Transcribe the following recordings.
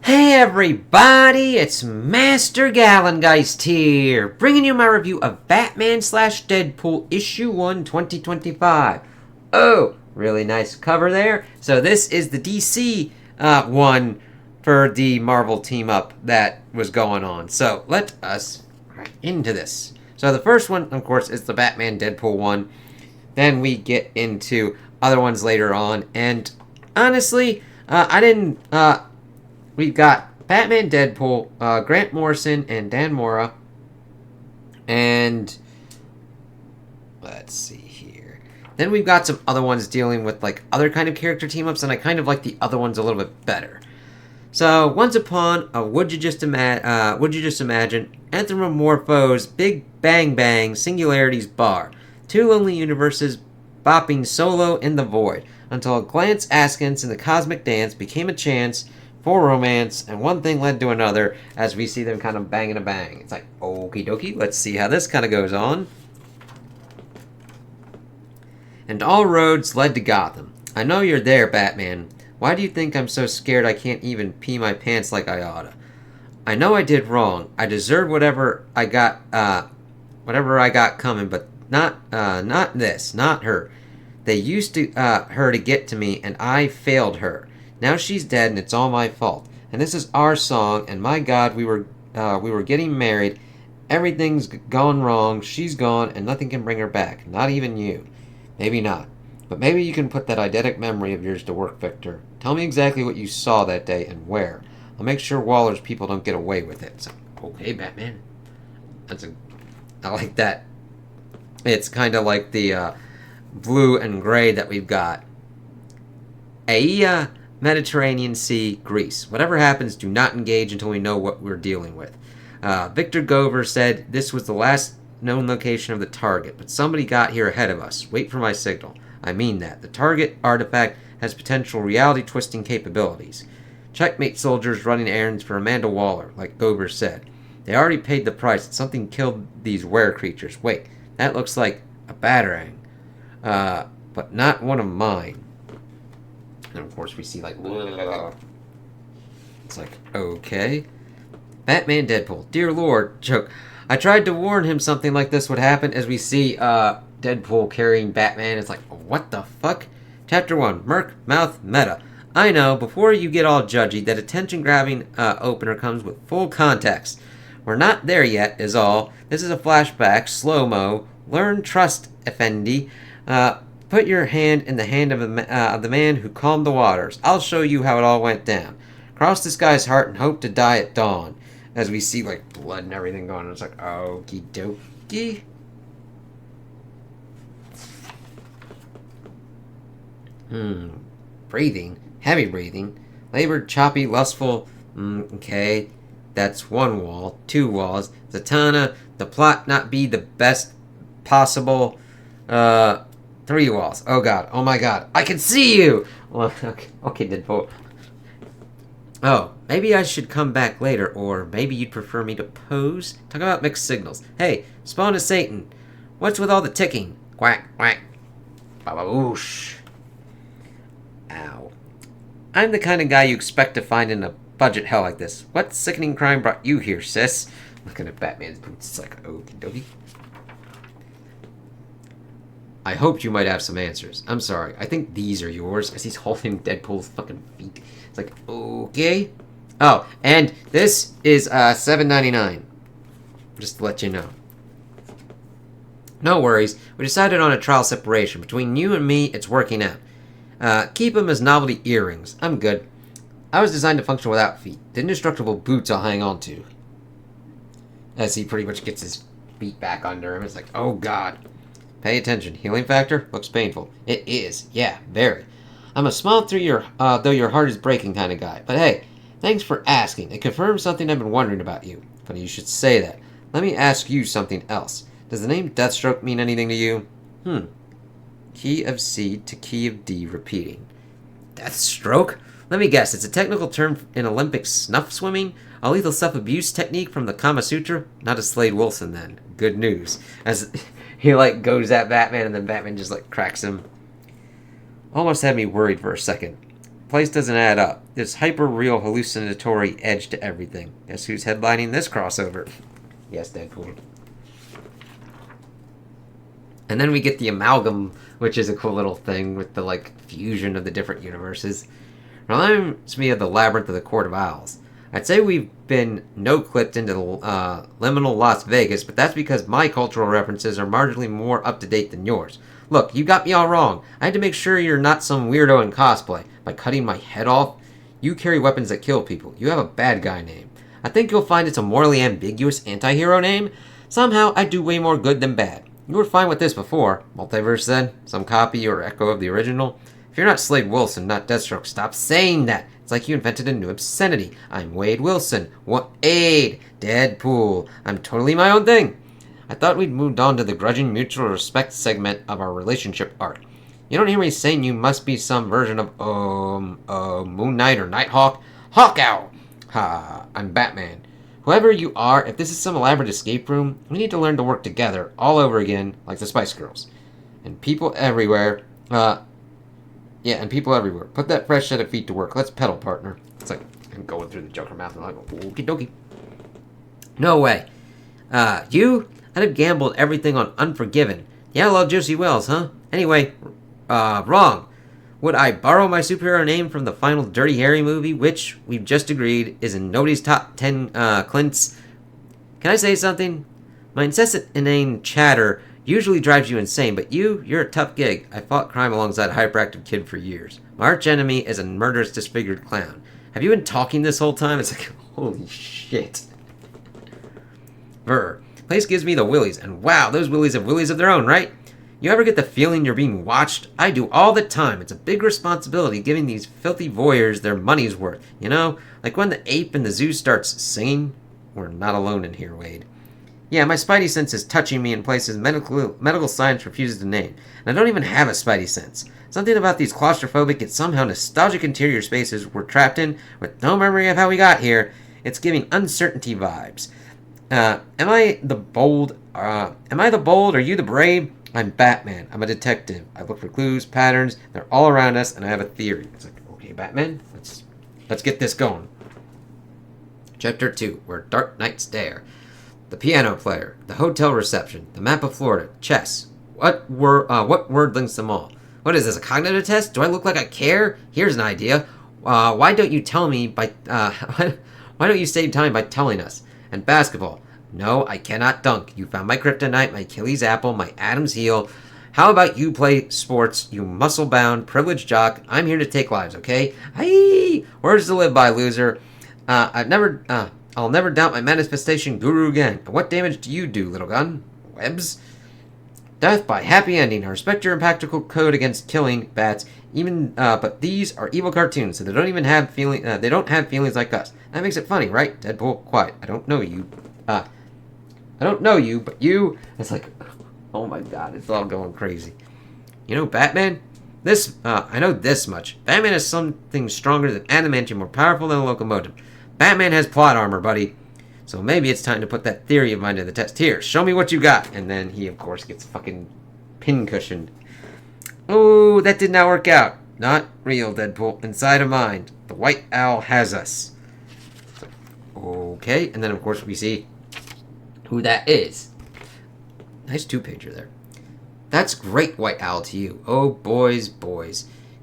Hey everybody, it's Master Gallengeist here, bringing you my review of Batman slash Deadpool issue 1 2025. Oh, really nice cover there. So this is the DC one for the Marvel team up that was going on. So let us get into this. So the first one, of course, is the Batman Deadpool one. Then we get into other ones later on. And honestly, we've got Batman Deadpool, Grant Morrison, and Dan Mora. And let's see here. Then we've got some other ones dealing with like other kind of character team-ups, and I kind of like the other ones a little bit better. So, once upon a Would You Just Imagine, Anthropomorphos, Big Bang Bang, Singularities Bar. Two lonely universes bopping solo in the void, until a glance askance in the cosmic dance became a chance for romance, and one thing led to another as we see them kind of banging a bang. It's like, okie dokie, let's see how this kind of goes on. And all roads led to Gotham. I know you're there, Batman. Why do you think I'm so scared I can't even pee my pants like I oughta? I know I did wrong. I deserve whatever I got coming, but not this, not her. They used to her to get to me, and I failed her. Now she's dead, and it's all my fault. And this is our song, and my God, we were getting married. Everything's gone wrong. She's gone, and nothing can bring her back. Not even you. Maybe not. But maybe you can put that eidetic memory of yours to work, Victor. Tell me exactly what you saw that day and where. I'll make sure Waller's people don't get away with it. So, okay, Batman. I like that. It's kind of like the blue and gray that we've got. Aia, Mediterranean Sea, Greece. Whatever happens, do not engage until we know what we're dealing with. Victor Gover said this was the last known location of the target, but somebody got here ahead of us. Wait for my signal. I mean that. The target artifact has potential reality-twisting capabilities. Checkmate soldiers running errands for Amanda Waller, like Gober said. They already paid the price. Something killed these were-creatures. Wait, that looks like a batarang. But not one of mine. And of course we see like... It's like, okay. Batman Deadpool. Dear Lord, joke. I tried to warn him something like this would happen as we see Deadpool carrying Batman. It's like, what the fuck? Chapter 1, Merc, Mouth, Meta. I know, before you get all judgy, that attention-grabbing opener comes with full context. We're not there yet, is all. This is a flashback, slow-mo. Learn trust, Effendi. Put your hand in the hand of the man who calmed the waters. I'll show you how it all went down. Cross this guy's heart and hope to die at dawn. As we see, like, blood and everything going on. It's like, okie dokie. Breathing. Heavy breathing. Labored, choppy, lustful. Okay. That's one wall. Two walls. Zatanna. The plot not be the best possible. Three walls. Oh god. Oh my god. I can see you! Well, okay, Deadpool. Oh, maybe I should come back later, or maybe you'd prefer me to pose? Talk about mixed signals. Hey, spawn of Satan. What's with all the ticking? Quack, quack. Bababoosh. Ow. I'm the kind of guy you expect to find in a budget hell like this. What sickening crime brought you here, sis? Looking at Batman's boots, it's like, okie dokie. I hoped you might have some answers. I'm sorry. I think these are yours, as he's holding Deadpool's fucking feet. It's like, okay. Oh, and this is $7.99. Just to let you know. No worries. We decided on a trial separation. Between you and me, it's working out. Keep them as novelty earrings. I'm good. I was designed to function without feet. The indestructible boots I'll hang on to. As he pretty much gets his feet back under him. It's like, oh god. Pay attention. Healing factor? Looks painful. It is. Yeah, very. I'm a smile through your, though your heart is breaking kind of guy. But hey, thanks for asking. It confirms something I've been wondering about you. Funny you should say that. Let me ask you something else. Does the name Deathstroke mean anything to you? Key of C to key of D repeating. Deathstroke? Let me guess. It's a technical term in Olympic snuff swimming? A lethal self-abuse technique from the Kama Sutra? Not a Slade Wilson, then. Good news. As he, like, goes at Batman, and then Batman just, like, cracks him. Almost had me worried for a second. place doesn't add up. There's hyper-real hallucinatory edge to everything. Guess who's headlining this crossover? Yes, Deadpool. And then we get the amalgam, which is a cool little thing with the, like, fusion of the different universes. Reminds me of the Labyrinth of the Court of Owls. I'd say we've been no-clipped into the liminal Las Vegas, but that's because my cultural references are marginally more up-to-date than yours. Look, you got me all wrong. I had to make sure you're not some weirdo in cosplay. By cutting my head off, you carry weapons that kill people. You have a bad guy name. I think you'll find it's a morally ambiguous anti-hero name. Somehow, I do way more good than bad. You were fine with this before. Multiverse then? Some copy or echo of the original? If you're not Slade Wilson, not Deathstroke, stop saying that. It's like you invented a new obscenity. I'm Wade Wilson. What aid? Deadpool. I'm totally my own thing. I thought we'd moved on to the grudging mutual respect segment of our relationship arc. You don't hear me saying you must be some version of, Moon Knight or Nighthawk? Hawk Owl! Ha, I'm Batman. Whoever you are, if this is some elaborate escape room, we need to learn to work together all over again, like the Spice Girls. And people everywhere, and people everywhere. Put that fresh set of feet to work. Let's pedal, partner. It's like, I'm going through the Joker mouth and I'm like, okie dokie. No way. I'd have gambled everything on Unforgiven. Yeah, I love Josie Wells, huh? Anyway, wrong. Would I borrow my superhero name from the final Dirty Harry movie, which we've just agreed is in nobody's top 10 Clint's? Can I say something? My incessant inane chatter usually drives you insane, but you're a tough gig. I fought crime alongside a hyperactive kid for years. My arch enemy is a murderous, disfigured clown. Have you been talking this whole time? It's like, holy shit. Brr. Place gives me the willies, and wow, those willies have willies of their own, right? You ever get the feeling you're being watched? I do all the time. It's a big responsibility giving these filthy voyeurs their money's worth. You know? Like when the ape in the zoo starts singing. We're not alone in here, Wade. Yeah, my spidey sense is touching me in places medical science refuses to name. And I don't even have a spidey sense. Something about these claustrophobic yet somehow nostalgic interior spaces we're trapped in with no memory of how we got here. It's giving uncertainty vibes. Am I the bold? Or you the brave? I'm Batman. I'm a detective. I look for clues, patterns. They're all around us, and I have a theory. It's like, okay, Batman, let's get this going. Chapter 2, Where Dark Nights Dare. The piano player, the hotel reception, the map of Florida, chess. What word links them all? What is this, a cognitive test? Do I look like I care? Here's an idea. Why don't you tell me by? Why don't you save time by telling us? And basketball. No, I cannot dunk. You found my kryptonite, my Achilles apple, my Adam's heel. How about you play sports, you muscle-bound, privileged jock? I'm here to take lives, okay? Aye! Words to live by, loser. I'll never doubt my manifestation guru again. What damage do you do, little gun? Webs? Death by happy ending. I respect your impractical code against killing bats. But these are evil cartoons, so they don't even have feeling. They don't have feelings like us. That makes it funny, right? Deadpool, quiet. I don't know you. I don't know you, but you. It's like, oh my god, it's all going crazy. You know, Batman. I know this much. Batman is something stronger than adamantium, more powerful than a locomotive. Batman has plot armor, buddy. So maybe it's time to put that theory of mine to the test. Here, show me what you got. And then he, of course, gets fucking pincushioned. Oh, that did not work out. Not real, Deadpool. Inside of mind. The White Owl has us. Okay, and then, of course, we see who that is. Nice two-pager there. That's great, White Owl, to you. Oh, boys.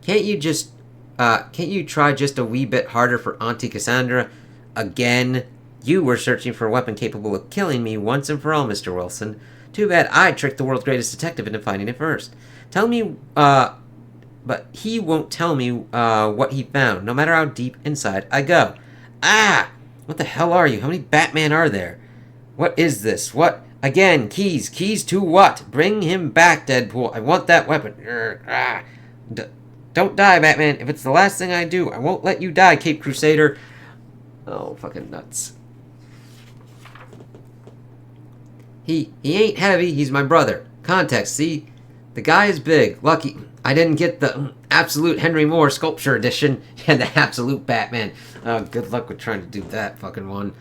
Can't you try just a wee bit harder for Auntie Cassandra? Again? You were searching for a weapon capable of killing me once and for all, Mr. Wilson. Too bad I tricked the world's greatest detective into finding it first. Tell me, but he won't tell me, what he found, no matter how deep inside I go. Ah! What the hell are you? How many Batman are there? What is this? What? Again, keys. Keys to what? Bring him back, Deadpool. I want that weapon. Don't die, Batman. If it's the last thing I do, I won't let you die, Cape Crusader. Oh, fucking nuts. He ain't heavy. He's my brother. Context, see? The guy is big. Lucky I didn't get the absolute Henry Moore sculpture edition and the absolute Batman. Good luck with trying to do that fucking one.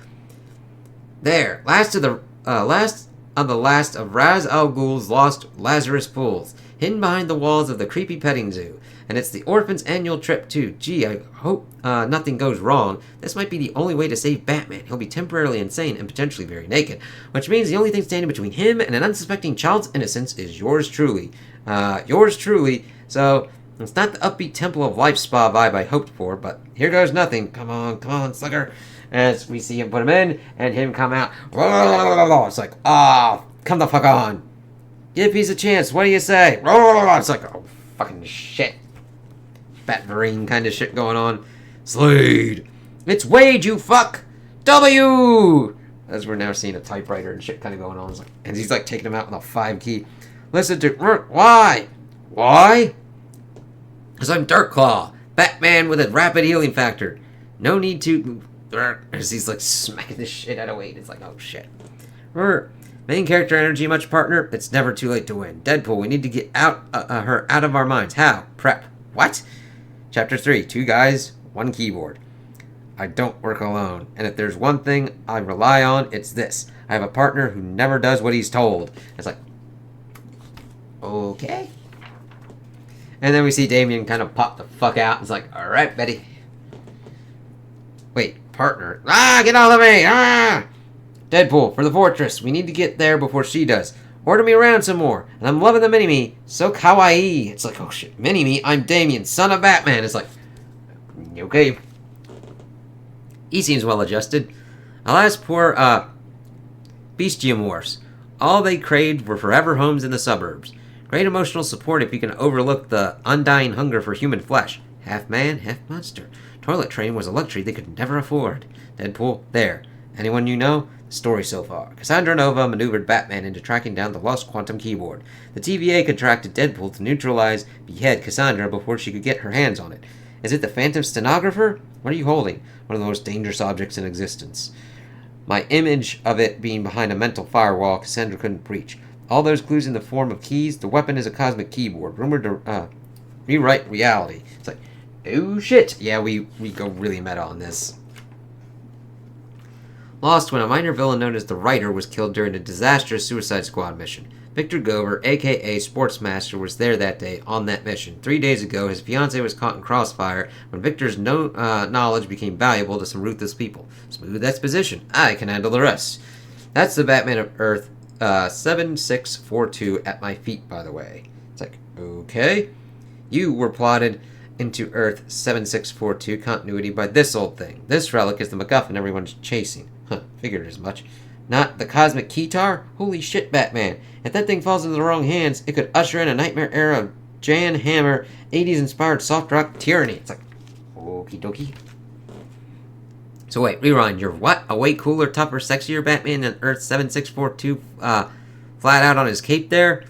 There. Last of Raz Al Ghul's lost Lazarus Pools. hidden behind the walls of the creepy petting zoo. And it's the orphan's annual trip, too. Gee, I hope nothing goes wrong. This might be the only way to save Batman. He'll be temporarily insane and potentially very naked, which means the only thing standing between him and an unsuspecting child's innocence is yours truly. Yours truly. So, it's not the upbeat Temple of Life spa vibe I hoped for, but here goes nothing. Come on, Slugger. As we see him put him in, and him come out. It's like, come the fuck on. Give peace a chance. What do you say? It's like, oh, fucking shit. Batverine kind of shit going on. Slade. It's Wade, you fuck. W. As we're now seeing a typewriter and shit kind of going on. And he's like taking him out with a 5 key. Listen to... Why? Why? Because I'm Darkclaw. Batman with a rapid healing factor. No need to... As he's like smacking the shit out of Wade. It's like, oh shit. Main character energy much, partner? It's never too late to win. Deadpool, we need to get her out of our minds. How? Prep. What? Chapter 3. 2 guys, 1 keyboard. I don't work alone. And if there's one thing I rely on, it's this. I have a partner who never does what he's told. It's like, okay. And then we see Damien kind of pop the fuck out. It's like, alright, Betty. Wait, partner. Get all of me! Deadpool, for the fortress. We need to get there before she does. Order me around some more. And I'm loving the mini-me. So kawaii. It's like, oh shit, mini-me? I'm Damien, son of Batman. It's like, okay. He seems well adjusted. Alas, poor, bestiamorphs. All they craved were forever homes in the suburbs. Great emotional support if you can overlook the undying hunger for human flesh. Half man, half monster. Toilet training was a luxury they could never afford. Deadpool, there. Anyone you know? The story so far. Cassandra Nova maneuvered Batman into tracking down the lost quantum keyboard. The TVA contracted Deadpool to neutralize, behead Cassandra before she could get her hands on it. Is it the Phantom Stenographer? What are you holding? One of the most dangerous objects in existence. My image of it being behind a mental firewall Cassandra couldn't breach. All those clues in the form of keys. The weapon is a cosmic keyboard, rumored to rewrite reality. It's like, oh shit. Yeah, we go really meta on this. Lost when a minor villain known as the Writer was killed during a disastrous Suicide Squad mission. Victor Gover, a.k.a. Sportsmaster, was there that day on that mission. 3 days ago, his fiancée was caught in crossfire when Victor's knowledge became valuable to some ruthless people. Smooth exposition. I can handle the rest. That's the Batman of Earth 7642 at my feet, by the way. It's like, okay. You were plotted into Earth 7642 continuity by this old thing. This relic is the MacGuffin everyone's chasing. Figured as much. Not the cosmic keytar? Holy shit, Batman. If that thing falls into the wrong hands, it could usher in a nightmare era of Jan Hammer, 80s-inspired soft rock tyranny. It's like, okie dokie. So wait, rewind. You're what? A way cooler, tougher, sexier Batman than Earth 7642 flat out on his cape there?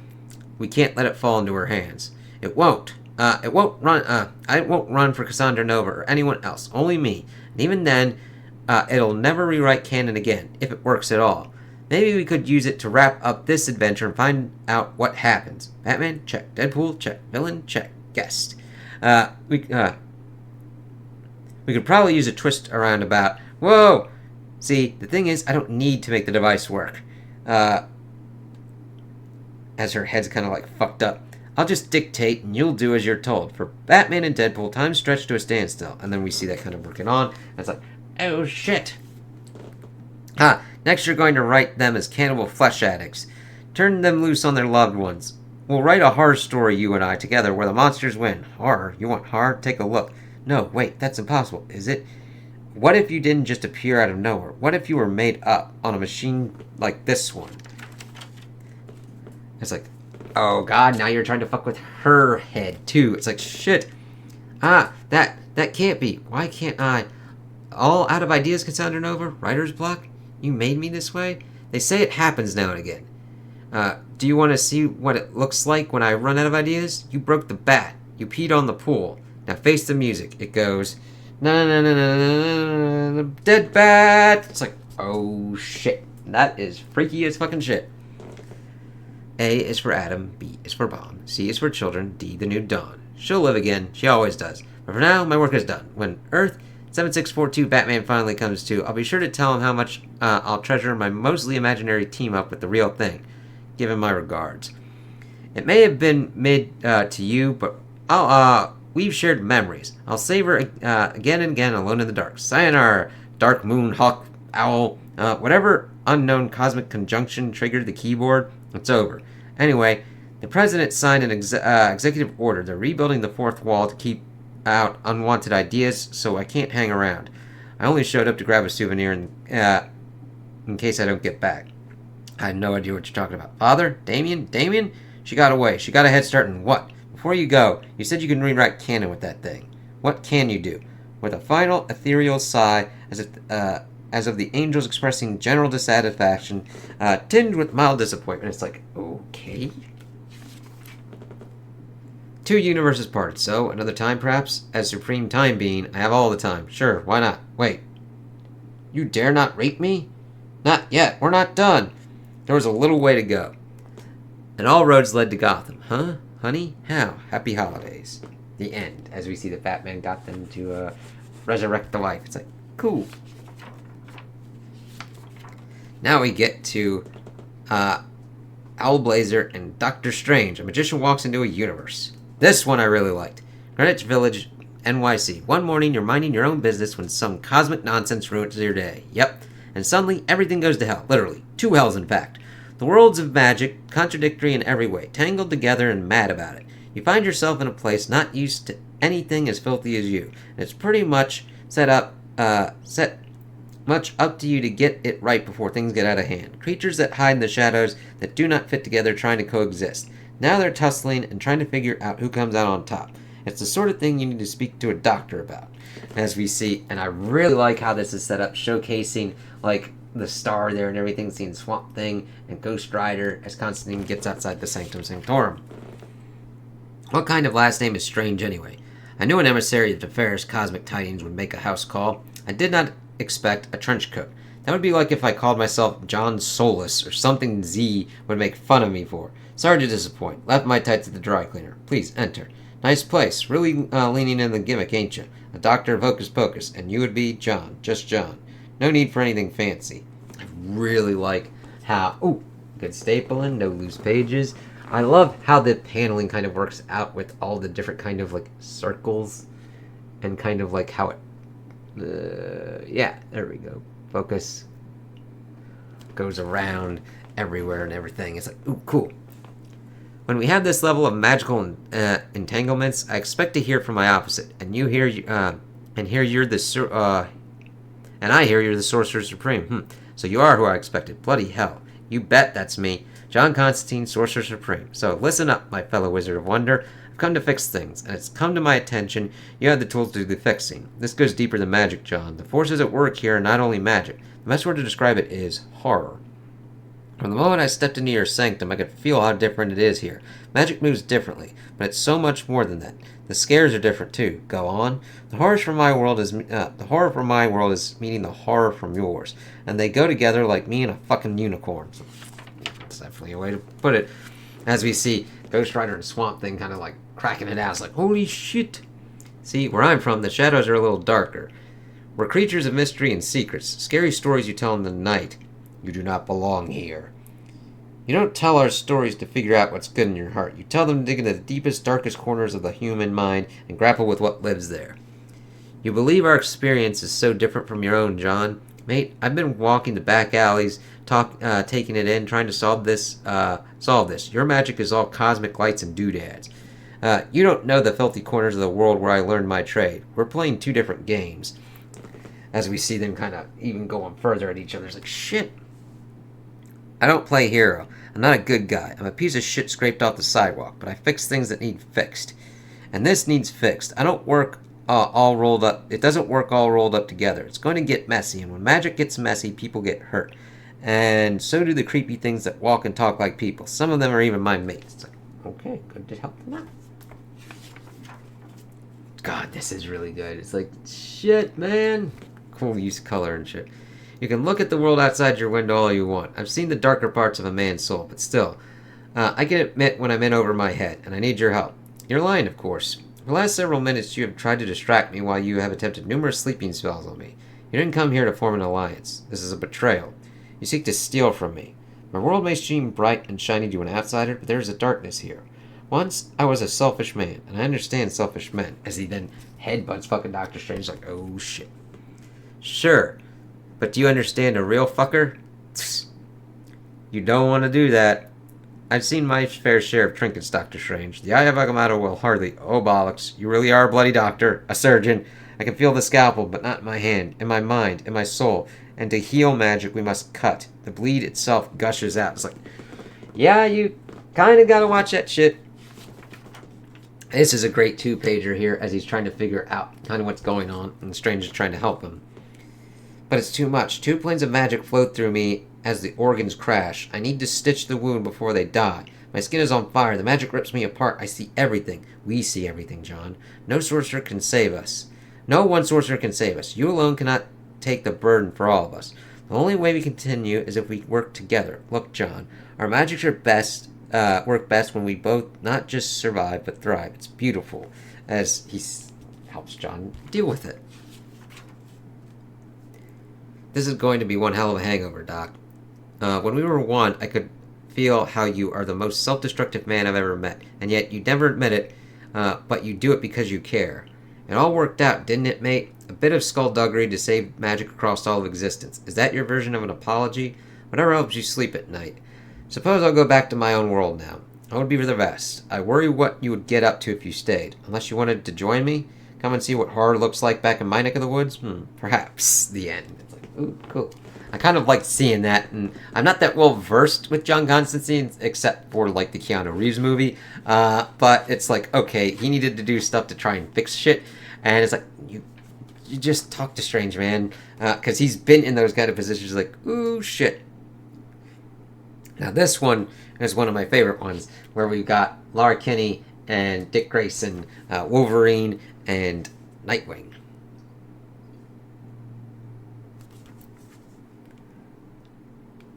We can't let it fall into her hands. It won't. I won't run for Cassandra Nova or anyone else. Only me. And even then, it'll never rewrite canon again, if it works at all. Maybe we could use it to wrap up this adventure and find out what happens. Batman, check. Deadpool, check. Villain, check. Guest. We could probably use a twist around about, whoa! See, the thing is, I don't need to make the device work. As her head's kind of like fucked up. I'll just dictate and you'll do as you're told. For Batman and Deadpool, time's stretched to a standstill. And then we see that kind of working on. And it's like, oh shit. Next you're going to write them as cannibal flesh addicts. Turn them loose on their loved ones. We'll write a horror story, you and I, together, where the monsters win. Horror? You want horror? Take a look. No, wait, that's impossible, is it? What if you didn't just appear out of nowhere? What if you were made up on a machine like this one? It's like, oh god, now you're trying to fuck with her head, too. It's like, shit. That can't be. Why can't I? All out of ideas, Cassandra Nova? Writer's block? You made me this way? They say it happens now and again. Do you want to see what it looks like when I run out of ideas? You broke the bat. You peed on the pool. Now face the music. It goes, na na na na na na, dead bat. It's like, oh shit. That is freaky as fucking shit. A is for Adam, B is for Bomb, C is for children, D the new dawn. She'll live again. She always does. But for now, my work is done. When Earth 7642 Batman finally comes to, I'll be sure to tell him how much I'll treasure my mostly imaginary team up with the real thing. Give him my regards. It may have been mid to you, but we've shared memories. I'll savor again and again alone in the dark. Sayonara, dark moon, hawk, owl, whatever unknown cosmic conjunction triggered the keyboard, it's over. Anyway, the president signed an executive order. They're rebuilding the fourth wall to keep out unwanted ideas, so I can't hang around. I only showed up to grab a souvenir in case I don't get back. I had no idea what you're talking about. Father? Damien? She got away. She got a head start in what? Before you go, you said you can rewrite canon with that thing. What can you do? With a final ethereal sigh, as of the angels expressing general dissatisfaction, tinged with mild disappointment. It's like, okay. Two universes parted, so another time perhaps? As Supreme Time Being, I have all the time. Sure, why not? Wait. You dare not rape me? Not yet. We're not done. There was a little way to go. And all roads led to Gotham. Huh? Honey? How? Happy holidays. The end. As we see the Fat Man got them to resurrect the life. It's like, cool. Now we get to Owlblazer and Doctor Strange. A magician walks into a universe. This one I really liked. Greenwich Village, NYC. One morning you're minding your own business when some cosmic nonsense ruins your day. Yep. And suddenly everything goes to hell. Literally. Two hells, in fact. The worlds of magic, contradictory in every way, tangled together and mad about it. You find yourself in a place not used to anything as filthy as you. And it's pretty much set much up to you to get it right before things get out of hand. Creatures that hide in the shadows, that do not fit together, trying to coexist. Now they're tussling and trying to figure out who comes out on top. It's the sort of thing you need to speak to a doctor about. As we see, and I really like how this is set up, showcasing, like, the star there and everything, seeing Swamp Thing and Ghost Rider as Constantine gets outside the Sanctum Sanctorum. What kind of last name is Strange, anyway? I knew an emissary of Teferis Cosmic Tidings would make a house call. I did not expect a trench coat. That would be like if I called myself John Solus, or something Z would make fun of me for. Sorry to disappoint. Left my tights at the dry cleaner. Please, enter. Nice place. Really leaning in the gimmick, ain't you? A doctor of hocus pocus, and you would be John. Just John. No need for anything fancy. I really like how... Ooh, good stapling, no loose pages. I love how the paneling kind of works out with all the different kind of, like, circles. And kind of like how it... yeah, there we go. Focus. Goes around everywhere and everything. It's like, ooh, cool. When we have this level of magical entanglements, I expect to hear from my opposite. And you hear... and here you're the... And I hear you're the Sorcerer Supreme. So you are who I expected. Bloody hell. You bet that's me. John Constantine, Sorcerer Supreme. So listen up, my fellow Wizard of Wonder. I've come to fix things, and it's come to my attention you have the tools to do the fixing. This goes deeper than magic, John. The forces at work here are not only magic. The best word to describe it is horror. From the moment I stepped into your sanctum, I could feel how different it is here. Magic moves differently, but it's so much more than that. The scares are different too. Go on. The horror from my world is meeting the horror from yours, and they go together like me and a fucking unicorn. So, that's definitely a way to put it. As we see Ghost Rider and Swamp Thing kind of like cracking it out. It's like, holy shit. See, where I'm from, the shadows are a little darker. We're creatures of mystery and secrets. Scary stories you tell in the night. You do not belong here. You don't tell our stories to figure out what's good in your heart. You tell them to dig into the deepest, darkest corners of the human mind and grapple with what lives there. You believe our experience is so different from your own, John. Mate, I've been walking the back alleys, taking it in, trying to solve this. Your magic is all cosmic lights and doodads. You don't know the filthy corners of the world where I learned my trade. We're playing two different games. As we see them kind of even going further at each other, it's like, shit. I don't play hero. I'm not a good guy. I'm a piece of shit scraped off the sidewalk, but I fix things that need fixed. And this needs fixed. I don't work all rolled up. It doesn't work all rolled up together. It's going to get messy, and when magic gets messy, people get hurt. And so do the creepy things that walk and talk like people. Some of them are even my mates. It's like, okay, good to help them out. God, this is really good. It's like, shit, man. Cool use of color and shit. You can look at the world outside your window all you want. I've seen the darker parts of a man's soul, but still, I can admit when I'm in over my head, and I need your help. You're lying, of course. For the last several minutes, you have tried to distract me while you have attempted numerous sleeping spells on me. You didn't come here to form an alliance. This is a betrayal. You seek to steal from me. My world may seem bright and shiny to an outsider, but there is a darkness here. Once I was a selfish man, and I understand selfish men. As he then headbutts fucking Doctor Strange, like, oh shit. Sure, but do you understand a real fucker? You don't want to do that. I've seen my fair share of trinkets, Doctor Strange. The Eye of Agamotto will hardly... Oh, bollocks. You really are a bloody doctor. A surgeon. I can feel the scalpel, but not in my hand. In my mind. In my soul. And to heal magic, we must cut. The bleed itself gushes out. It's like... Yeah, you kind of got to watch that shit. This is a great two-pager here as he's trying to figure out kind of what's going on. And Strange is trying to help him. But it's too much. 2 planes of magic float through me as the organs crash. I need to stitch the wound before they die. My skin is on fire. The magic rips me apart. I see everything. We see everything, John. No sorcerer can save us. No one sorcerer can save us. You alone cannot take the burden for all of us. The only way we continue is if we work together. Look, John, our magics are work best when we both not just survive, but thrive. It's beautiful. As he helps John deal with it. This is going to be one hell of a hangover, Doc. When we were one, I could feel how you are the most self-destructive man I've ever met, and yet you never admit it, but you do it because you care. It all worked out, didn't it, mate? A bit of skullduggery to save magic across all of existence. Is that your version of an apology? Whatever helps you sleep at night. Suppose I'll go back to my own world now. I would be for the best. I worry what you would get up to if you stayed. Unless you wanted to join me? Come and see what horror looks like back in my neck of the woods? Perhaps. The end. It's like, ooh, cool. I kind of like seeing that, and I'm not that well versed with John Constantine, except for like the Keanu Reeves movie. But it's like, okay, he needed to do stuff to try and fix shit, and it's like you just talk to Strange, man, because he's been in those kind of positions. Like, ooh, shit. Now this one is one of my favorite ones, where we've got Laura Kinney and Dick Grayson, Wolverine, and Nightwing.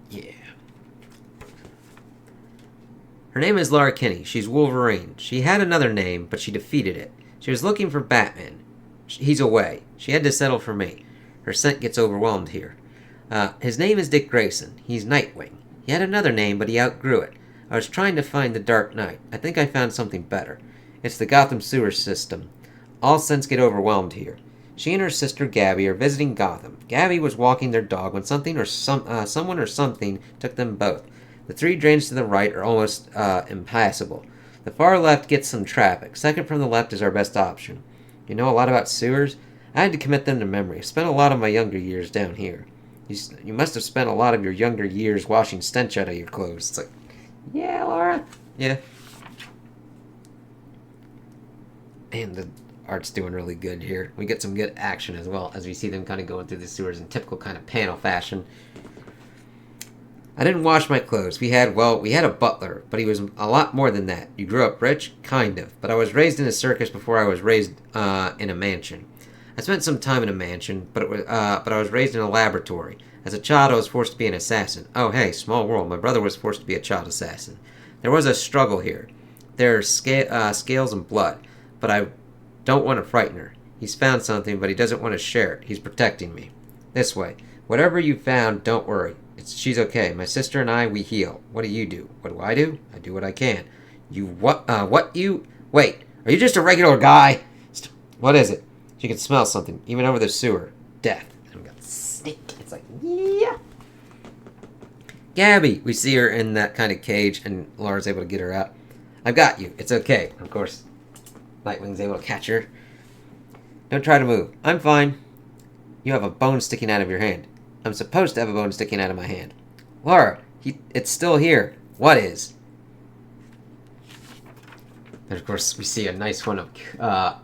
Yeah. Her name is Laura Kinney. She's Wolverine. She had another name, but she defeated it. She was looking for Batman. He's away. She had to settle for me. Her scent gets overwhelmed here. His name is Dick Grayson. He's Nightwing. He had another name, but he outgrew it. I was trying to find the Dark Knight. I think I found something better. It's the Gotham sewer system. All scents get overwhelmed here. She and her sister Gabby are visiting Gotham. Gabby was walking their dog when something or someone or something took them both. The 3 drains to the right are almost impassable. The far left gets some traffic. Second from the left is our best option. You know a lot about sewers? I had to commit them to memory. I spent a lot of my younger years down here. You must have spent a lot of your younger years washing stench out of your clothes. It's like, yeah, Laura. Yeah. And the art's doing really good here. We get some good action as well as we see them kind of going through the sewers in typical kind of panel fashion. I didn't wash my clothes. We had a butler, but he was a lot more than that. You grew up rich? Kind of. But I was raised in a circus before I was raised in a mansion. I spent some time in a mansion, but I was raised in a laboratory. As a child, I was forced to be an assassin. Oh, hey, small world. My brother was forced to be a child assassin. There was a struggle here. There are scales and blood, but I don't want to frighten her. He's found something, but he doesn't want to share it. He's protecting me. This way. Whatever you found, don't worry. She's okay. My sister and I, we heal. What do you do? What do? I do what I can. Wait, are you just a regular guy? What is it? She can smell something, even over the sewer. Death. And we got snake. It's like, yeah. Gabby. We see her in that kind of cage, and Laura's able to get her out. I've got you. It's okay. Of course, Nightwing's able to catch her. Don't try to move. I'm fine. You have a bone sticking out of your hand. I'm supposed to have a bone sticking out of my hand. Laura, it's still here. What is? And of course, we see a nice one of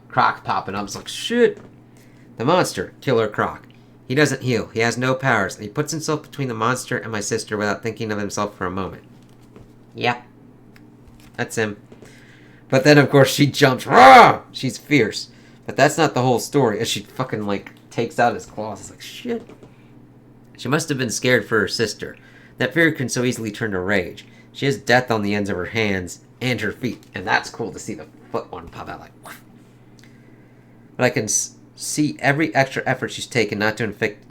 Croc popping up. It's like, shit. The monster, Killer Croc. He doesn't heal. He has no powers. And he puts himself between the monster and my sister without thinking of himself for a moment. Yeah. That's him. But then, of course, she jumps. Rah! She's fierce. But that's not the whole story. As she fucking, like, takes out his claws. It's like, shit. She must have been scared for her sister. That fear can so easily turn to rage. She has death on the ends of her hands and her feet. And that's cool to see the foot one pop out like... Whoosh. But I can see every extra effort she's taken not to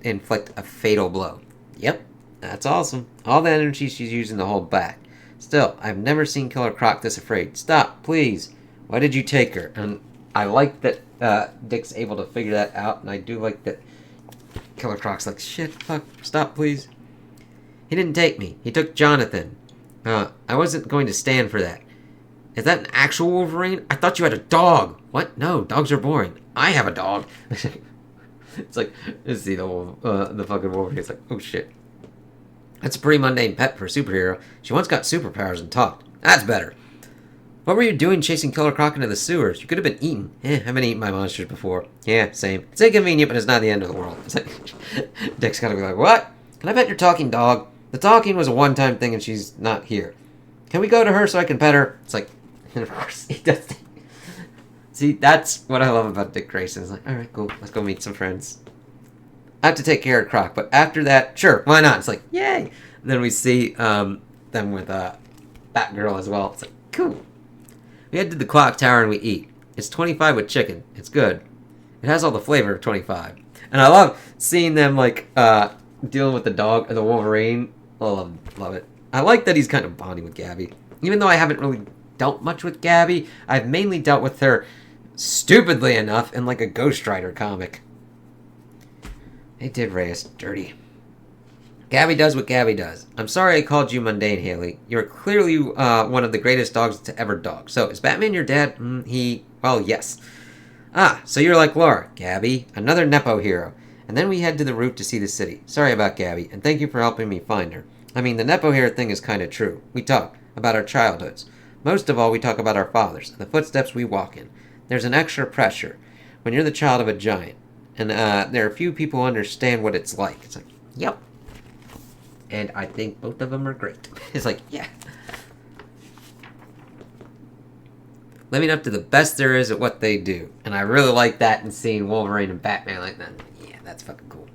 inflict a fatal blow. Yep. That's awesome. All the energy she's using to hold back. Still, I've never seen Killer Croc this afraid. Stop, please. Why did you take her? And I like that Dick's able to figure that out, and I do like that Killer Croc's like, shit, fuck, stop, please. He didn't take me. He took Jonathan. I wasn't going to stand for that. Is that an actual Wolverine? I thought you had a dog. What? No, dogs are boring. I have a dog. It's like, you see the fucking Wolverine. It's like, oh shit. That's a pretty mundane pet for a superhero. She once got superpowers and talked. That's better. What were you doing chasing Killer Croc into the sewers? You could have been eaten. I've been eaten by monsters before. Yeah, same. It's inconvenient, but it's not the end of the world. It's like, Dick's gotta be like, what? Can I pet your talking dog? The talking was a one-time thing and she's not here. Can we go to her so I can pet her? It's like, of course he does. See, that's what I love about Dick Grayson. It's like, alright, cool. Let's go meet some friends. I have to take care of Croc, but after that, sure, why not? It's like, yay! Then we see them with Batgirl as well. It's like, cool. We head to the clock tower and we eat. It's 25 with chicken. It's good. It has all the flavor of 25. And I love seeing them, like, dealing with the dog and the Wolverine. I love it. I like that he's kind of bonding with Gabby. Even though I haven't really dealt much with Gabby, I've mainly dealt with her, stupidly enough, in, like, a Ghost Rider comic. They did Reyes dirty. Gabby does what Gabby does. I'm sorry I called you mundane, Haley. You're clearly one of the greatest dogs to ever dog. So, is Batman your dad? Well, yes. Ah, so you're like Laura. Gabby, another Nepo hero. And then we head to the route to see the city. Sorry about Gabby, and thank you for helping me find her. I mean, the Nepo hero thing is kind of true. We talk about our childhoods. Most of all, we talk about our fathers, and the footsteps we walk in. There's an extra pressure when you're the child of a giant. And there are few people who understand what it's like. It's like, yep. And I think both of them are great. It's like, yeah. Living up to the best there is at what they do. And I really like that and seeing Wolverine and Batman like that. Yeah, that's fucking cool.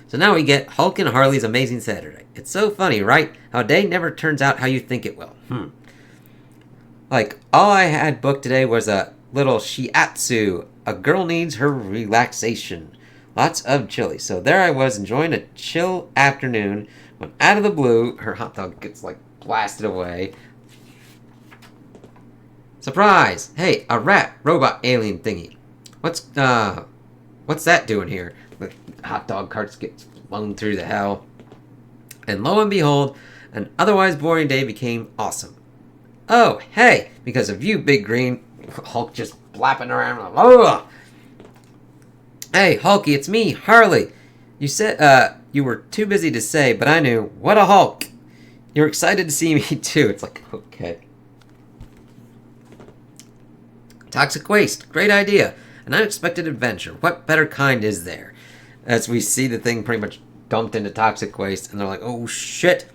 So now we get Hulk and Harley's Amazing Saturday. It's so funny, right? How a day never turns out how you think it will. Like, all I had booked today was a little shiatsu. A girl needs her relaxation. Lots of chili. So there I was enjoying a chill afternoon when out of the blue, her hot dog gets, like, blasted away. Surprise! Hey, a rat robot alien thingy. What's that doing here? The hot dog carts get flung through the hell. And lo and behold, an otherwise boring day became awesome. Oh, hey! Because of you, Big Green. Hulk just flapping around. Ugh. Hey, Hulky, it's me, Harley. You said, you were too busy to say, but I knew. What a Hulk! You're excited to see me, too. It's like, okay. Toxic waste. Great idea. An unexpected adventure. What better kind is there? As we see the thing pretty much dumped into toxic waste, and they're like, oh, shit.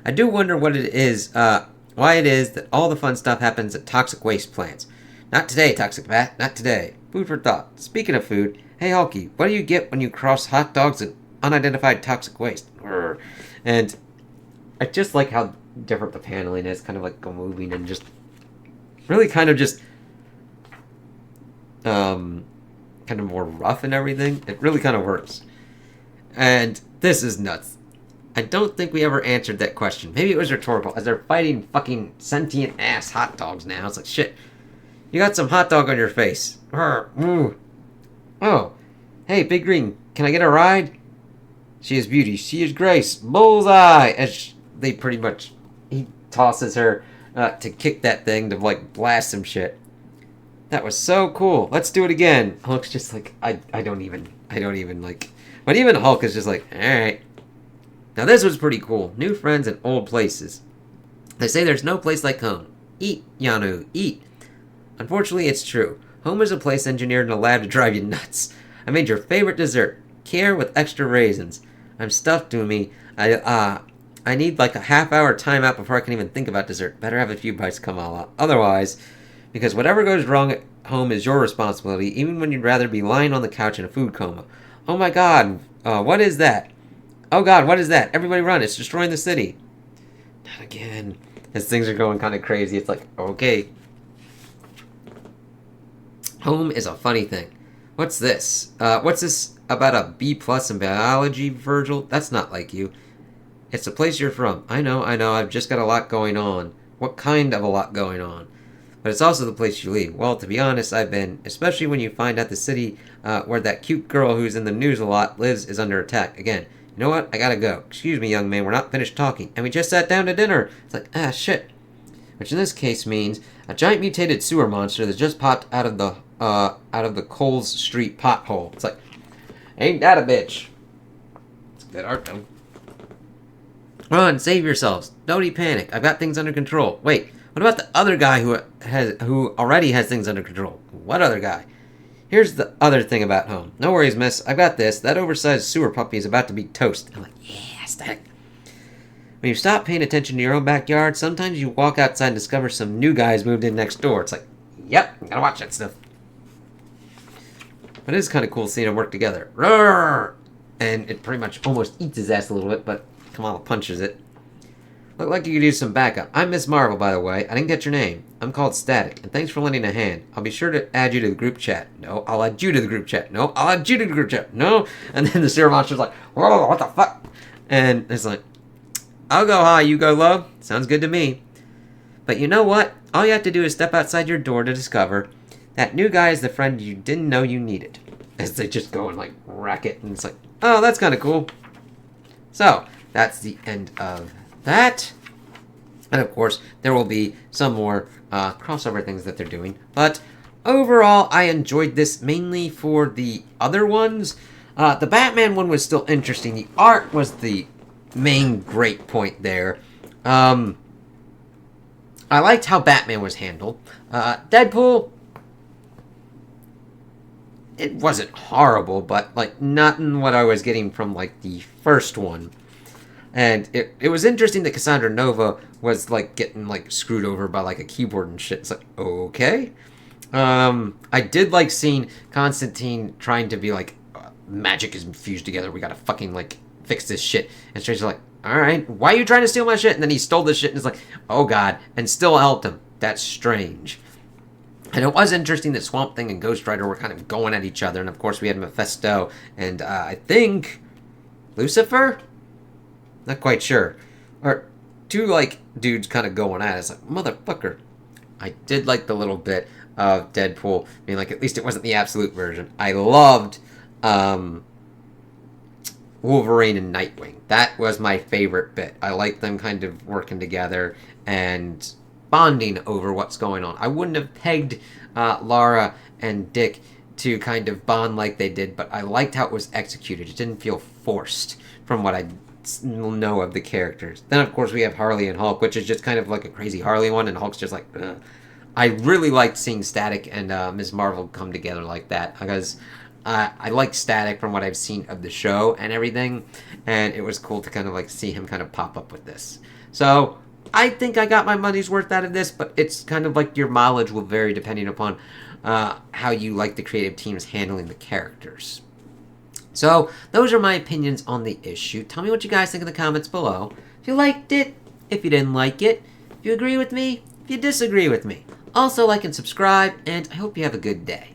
I do wonder what it is, why it is that all the fun stuff happens at toxic waste plants. Not today, Toxic Bat. Not today. Food for thought. Speaking of food, hey, Hulky, what do you get when you cross hot dogs and unidentified toxic waste? Urgh. And I just like how different the paneling is, kind of like moving and just really kind of just kind of more rough and everything. It really kind of works. And this is nuts. I don't think we ever answered that question. Maybe it was rhetorical, as they're fighting fucking sentient ass hot dogs now. It's like, shit. You got some hot dog on your face. Oh. Hey, Big Green, can I get a ride? She is beauty. She is grace. Bullseye! As they pretty much... He tosses her to kick that thing to, like, blast some shit. That was so cool. Let's do it again. Hulk's just like, I don't even, like... But even Hulk is just like, alright. Now this was pretty cool. New friends and old places. They say there's no place like home. Eat, Yanu, eat. Unfortunately, it's true. Home is a place engineered in a lab to drive you nuts. I made your favorite dessert. Care with extra raisins. I'm stuffed to me. I need like a half-hour timeout before I can even think about dessert. Better have a few bites come out. Otherwise, because whatever goes wrong at home is your responsibility, even when you'd rather be lying on the couch in a food coma. Oh my god, what is that? Oh god, what is that? Everybody run, it's destroying the city. Not again. As things are going kind of crazy, it's like, okay. Home is a funny thing. What's this? What's this about a B+ in biology, Virgil? That's not like you. It's the place you're from. I know, I've just got a lot going on. What kind of a lot going on? But it's also the place you leave. Well, to be honest, I've been, especially when you find out the city where that cute girl who's in the news a lot lives is under attack. Again, you know what? I gotta go. Excuse me, young man, we're not finished talking. And we just sat down to dinner. It's like, shit. Which in this case means a giant mutated sewer monster that just popped out of the Coles Street pothole. It's like, ain't that a bitch? It's good art, though. Run, save yourselves. Nobody panic. I've got things under control. Wait, what about the other guy who already has things under control? What other guy? Here's the other thing about home. No worries, miss. I've got this. That oversized sewer puppy is about to be toast. I'm like, yeah, static. When you stop paying attention to your own backyard, sometimes you walk outside and discover some new guys moved in next door. It's like, yep, gotta watch that stuff. But it is kind of cool seeing them work together. Roar! And it pretty much almost eats his ass a little bit, but Kamala punches it. Look like you could use some backup. I'm Miss Marvel, by the way. I didn't get your name. I'm called Static, and thanks for lending a hand. I'll be sure to add you to the group chat. No, I'll add you to the group chat. No, I'll add you to the group chat. No. And then the sewer monster's like, whoa, what the fuck? And it's like, I'll go high, you go low. Sounds good to me. But you know what? All you have to do is step outside your door to discover that new guy is the friend you didn't know you needed. As they just go and like rack it, and it's like, oh, that's kind of cool. So that's the end of that. And of course, there will be some more crossover things that they're doing. But overall, I enjoyed this mainly for the other ones. The Batman one was still interesting. The art was the main great point there. I liked how Batman was handled. Deadpool, it wasn't horrible, but like not in what I was getting from like the first one. And it was interesting that Cassandra Nova was like getting like screwed over by like a keyboard and shit. It's like, okay. I did like seeing Constantine trying to be like, magic is fused together. We gotta fucking like fix this shit. And Strange's like, alright, why are you trying to steal my shit? And then he stole this shit and it's like, oh god, and still helped him. That's strange. And it was interesting that Swamp Thing and Ghost Rider were kind of going at each other. And of course we had Mephisto and I think Lucifer? Not quite sure. Or two like dudes kind of going at it. It's like, motherfucker. I did like the little bit of Deadpool being like, at least it wasn't the absolute version. I loved Wolverine and Nightwing. That was my favorite bit. I like them kind of working together and bonding over what's going on. I wouldn't have pegged Lara and Dick to kind of bond like they did, but I liked how it was executed. It didn't feel forced from what I know of the characters. Then of course we have Harley and Hulk, which is just kind of like a crazy Harley one, and Hulk's just like, ugh. I really liked seeing Static and Ms. Marvel come together like that, because I like Static from what I've seen of the show and everything, and it was cool to kind of like see him kind of pop up with this. So I think I got my money's worth out of this, but it's kind of like your mileage will vary depending upon how you like the creative teams handling the characters. So those are my opinions on the issue. Tell me what you guys think in the comments below. If you liked it, if you didn't like it, if you agree with me, if you disagree with me. Also like and subscribe, and I hope you have a good day.